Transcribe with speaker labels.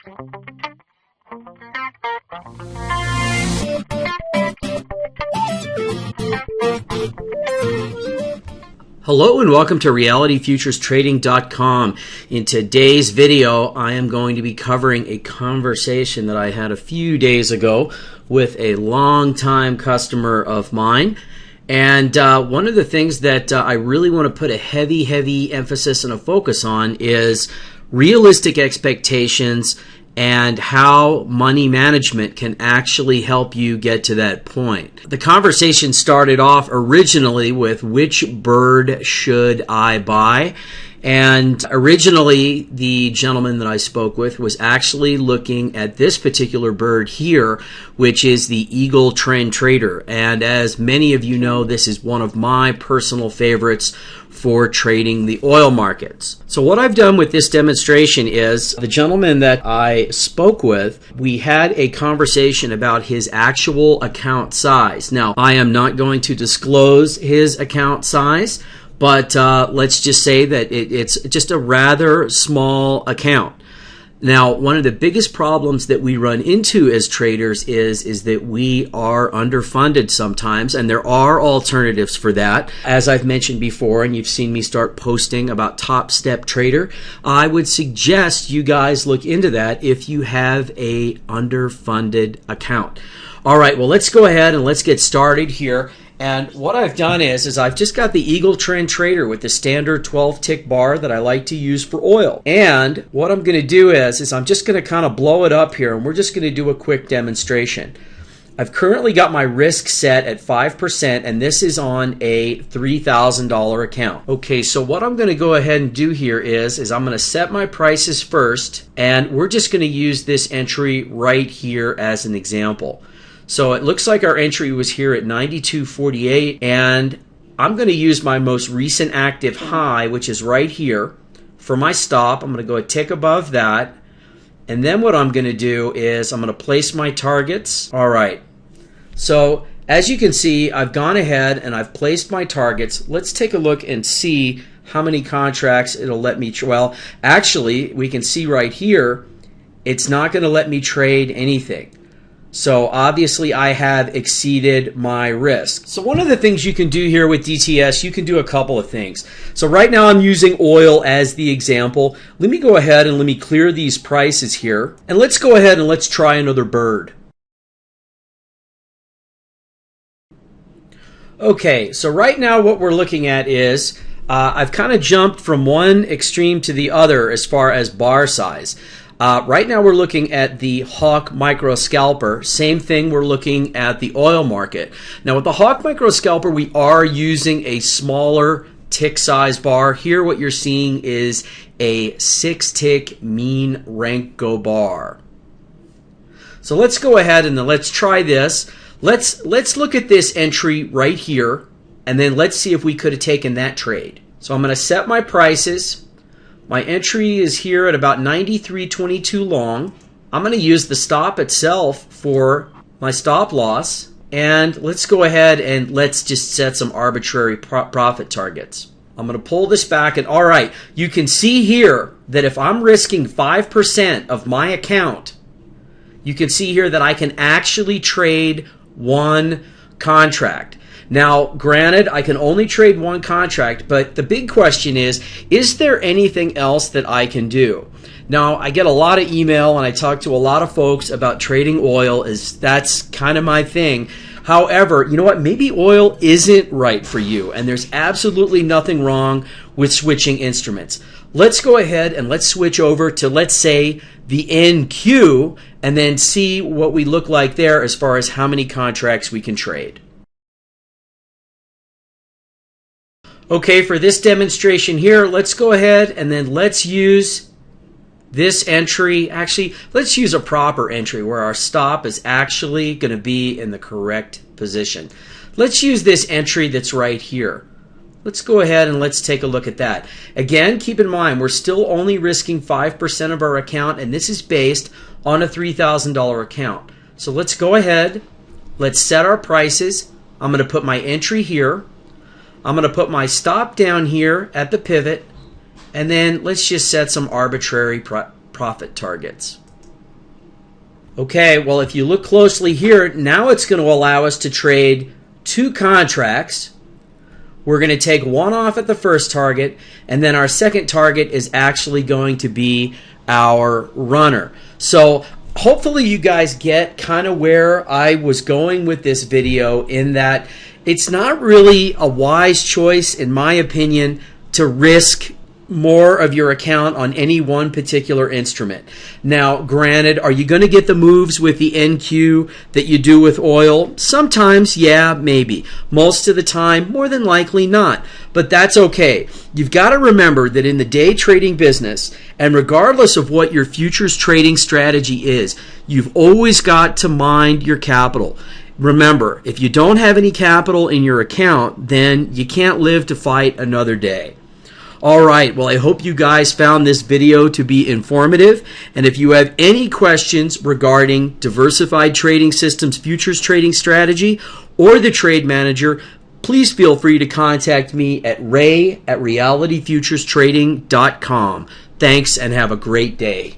Speaker 1: Hello and welcome to RealityFuturesTrading.com. In today's video, I am going to be covering a conversation that I had a few days ago with a longtime customer of mine. And one of the things that I really want to put a heavy emphasis and a focus on is realistic expectations and how money management can actually help you get to that point. The conversation started off originally with which bird should I buy? And originally, the gentleman that I spoke with was actually looking at this particular bird here, which is the Eagle Trend Trader. And as many of you know, this is one of my personal favorites for trading the oil markets. So what I've done with this demonstration is the gentleman that I spoke with, we had a conversation about his actual account size. Now, I am not going to disclose his account size, but let's just say that it's just a rather small account. Now, one of the biggest problems that we run into as traders is that we are underfunded sometimes, and there are alternatives for that. As I've mentioned before, and you've seen me start posting about Top Step Trader, I would suggest you guys look into that if you have a underfunded account. All right, well, let's go ahead and let's get started here. And what I've done is I've just got the Eagle Trend Trader with the standard 12-tick bar that I like to use for oil. And what I'm going to do is I'm just going to kind of blow it up here, and we're just going to do a quick demonstration. I've currently got my risk set at 5%, and this is on a $3,000 account. Okay, so what I'm going to go ahead and do here is I'm going to set my prices first, and we're just going to use this entry right here as an example. So it looks like our entry was here at 92.48, and I'm going to use my most recent active high, which is right here, for my stop. I'm going to go a tick above that, and then what I'm going to do is I'm going to place my targets. All right, so as you can see, I've gone ahead and I've placed my targets. Let's take a look and see how many contracts it'll let me. Well, actually, we can see right here, it's not going to let me trade anything. So obviously I have exceeded my risk. So one of the things you can do here with DTS, you can do a couple of things. So right now I'm using oil as the example. Let me go ahead and let me clear these prices here. And let's go ahead and let's try another bird. Okay, so right now what we're looking at is I've kind of jumped from one extreme to the other as far as bar size. Right now we're looking at the Hawk Micro Scalper. Same thing, we're looking at the oil market. Now with the Hawk Micro Scalper, we are using a smaller tick size bar. Here what you're seeing is a 6-tick mean rank go bar. So let's go ahead and let's try this. Let's look at this entry right here, and then let's see if we could have taken that trade. So I'm going to set my prices. My entry is here at about 93.22 long. I'm going to use the stop itself for my stop loss. And let's go ahead and let's just set some arbitrary profit targets. I'm going to pull this back, and all right, you can see here that if I'm risking 5% of my account, you can see here that I can actually trade one contract. Now, granted, I can only trade one contract, but the big question is there anything else that I can do? Now, I get a lot of email and I talk to a lot of folks about trading oil. That's kind of my thing. However, you know what? Maybe oil isn't right for you, and there's absolutely nothing wrong with switching instruments. Let's go ahead and let's switch over to, let's say, the NQ, and then see what we look like there as far as how many contracts we can trade. Okay, for this demonstration here, let's go ahead and then let's use this entry. Actually, let's use a proper entry where our stop is actually going to be in the correct position. Let's use this entry that's right here. Let's go ahead and let's take a look at that. Again, keep in mind, we're still only risking 5% of our account, and this is based on a $3,000 account. So let's go ahead, let's set our prices. I'm going to put my entry here. I'm going to put my stop down here at the pivot, and then let's just set some arbitrary profit targets. Okay, well, if you look closely here, now it's going to allow us to trade 2 contracts. We're going to take one off at the first target, and then our second target is actually going to be our runner. So hopefully you guys get kind of where I was going with this video, in that it's not really a wise choice, in my opinion, to risk more of your account on any one particular instrument. Now, granted, are you going to get the moves with the NQ that you do with oil? Sometimes, yeah, maybe. Most of the time, more than likely not. But that's okay. You've got to remember that in the day trading business, and regardless of what your futures trading strategy is, you've always got to mind your capital. Remember, if you don't have any capital in your account, then you can't live to fight another day. All right, well, I hope you guys found this video to be informative. And if you have any questions regarding diversified trading systems, futures trading strategy, or the Trade Manager, please feel free to contact me at ray@realityfuturestrading.com. Thanks, and have a great day.